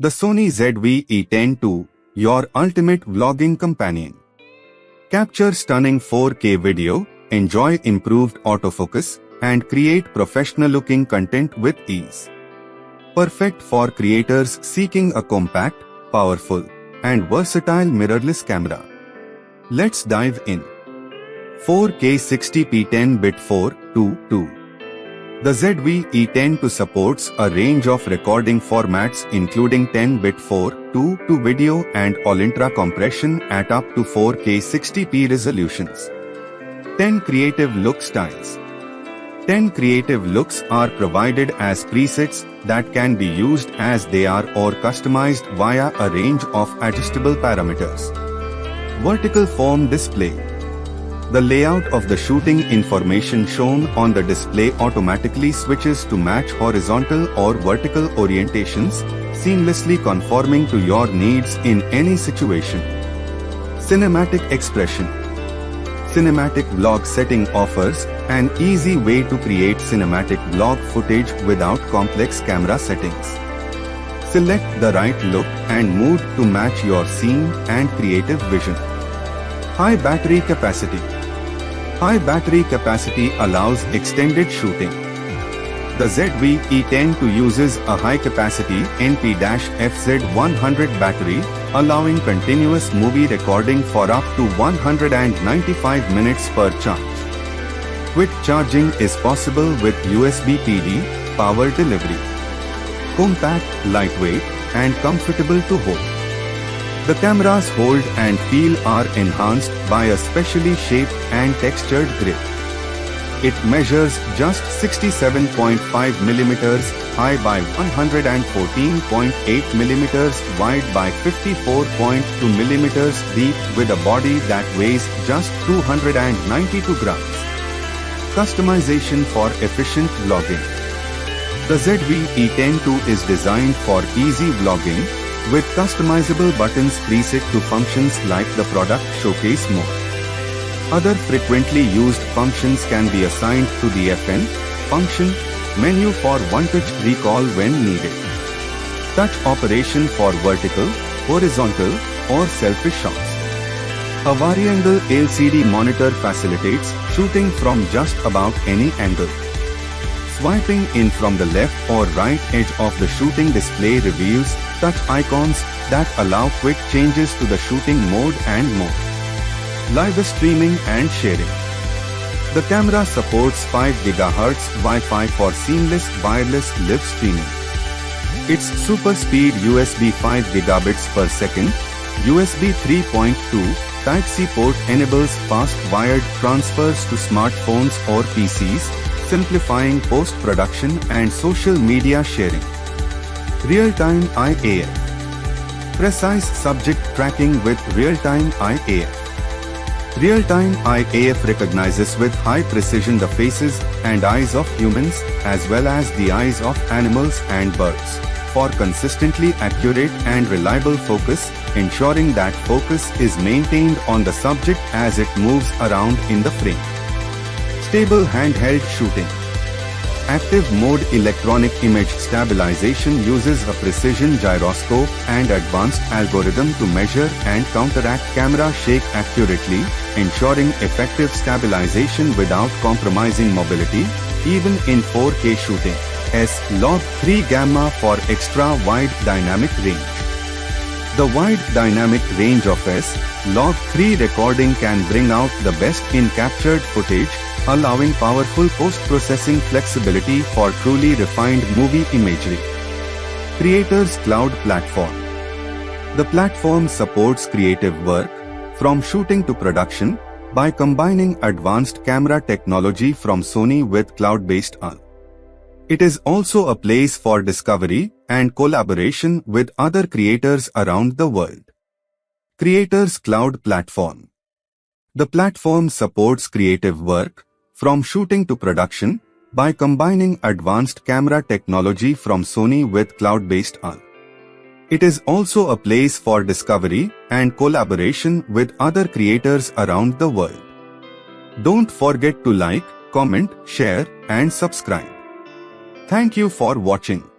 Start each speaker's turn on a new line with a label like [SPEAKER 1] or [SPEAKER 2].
[SPEAKER 1] The Sony ZV-E10 II, your ultimate vlogging companion. Capture stunning 4K video, enjoy improved autofocus, and create professional-looking content with ease. Perfect for creators seeking a compact, powerful, and versatile mirrorless camera. Let's dive in. 4K 60p 10-bit 4:2:2. The ZV-E10 II supports a range of recording formats including 10-bit 4:2:2 video and all-intra compression at up to 4K 60p resolutions. 10 creative look styles. 10 creative looks are provided as presets that can be used as they are or customized via a range of adjustable parameters. Vertical form display. The layout of the shooting information shown on the display automatically switches to match horizontal or vertical orientations, seamlessly conforming to your needs in any situation. Cinematic expression. Cinematic vlog setting offers an easy way to create cinematic vlog footage without complex camera settings. Select the right look and mood to match your scene and creative vision. High battery capacity. High battery capacity allows extended shooting. The ZV-E10 II uses a high-capacity NP-FZ100 battery, allowing continuous movie recording for up to 195 minutes per charge. Quick charging is possible with USB PD power delivery. Compact, lightweight, and comfortable to hold. The camera's hold and feel are enhanced by a specially shaped and textured grip. It measures just 67.5 mm high by 114.8 mm wide by 54.2 mm deep with a body that weighs just 292 grams. Customization for efficient vlogging. The ZV-E10 II is designed for easy vlogging, with customizable buttons preset to functions like the product showcase mode. Other frequently used functions can be assigned to the FN function menu for one-touch recall when needed. Touch operation for vertical, horizontal, or selfie shots. A variangle LCD monitor facilitates shooting from just about any angle. Swiping in from the left or right edge of the shooting display reveals touch icons that allow quick changes to the shooting mode and more. Live streaming and sharing. The camera supports 5 GHz Wi-Fi for seamless wireless live streaming. Its super speed USB 5 gigabits per second, USB 3.2 Type-C port enables fast wired transfers to smartphones or PCs, simplifying post-production and social media sharing. Real-time IAF. Precise subject tracking with real-time IAF. Real-time IAF recognizes with high precision the faces and eyes of humans as well as the eyes of animals and birds, for consistently accurate and reliable focus, ensuring that focus is maintained on the subject as it moves around in the frame. Stable handheld shooting. Active mode electronic image stabilization uses a precision gyroscope and advanced algorithm to measure and counteract camera shake accurately, ensuring effective stabilization without compromising mobility, even in 4K shooting. S-Log3 Gamma for extra wide dynamic range. The wide dynamic range of S-Log3 recording can bring out the best in captured footage, allowing powerful post-processing flexibility for truly refined movie imagery. Creators Cloud Platform. The platform supports creative work, from shooting to production, by combining advanced camera technology from Sony with cloud-based AI. It is also a place for discovery and collaboration with other creators around the world. Creators Cloud Platform. The platform supports creative work, from shooting to production, by combining advanced camera technology from Sony with cloud-based AI. It is also a place for discovery and collaboration with other creators around the world. Don't forget to like, comment, share, and subscribe. Thank you for watching.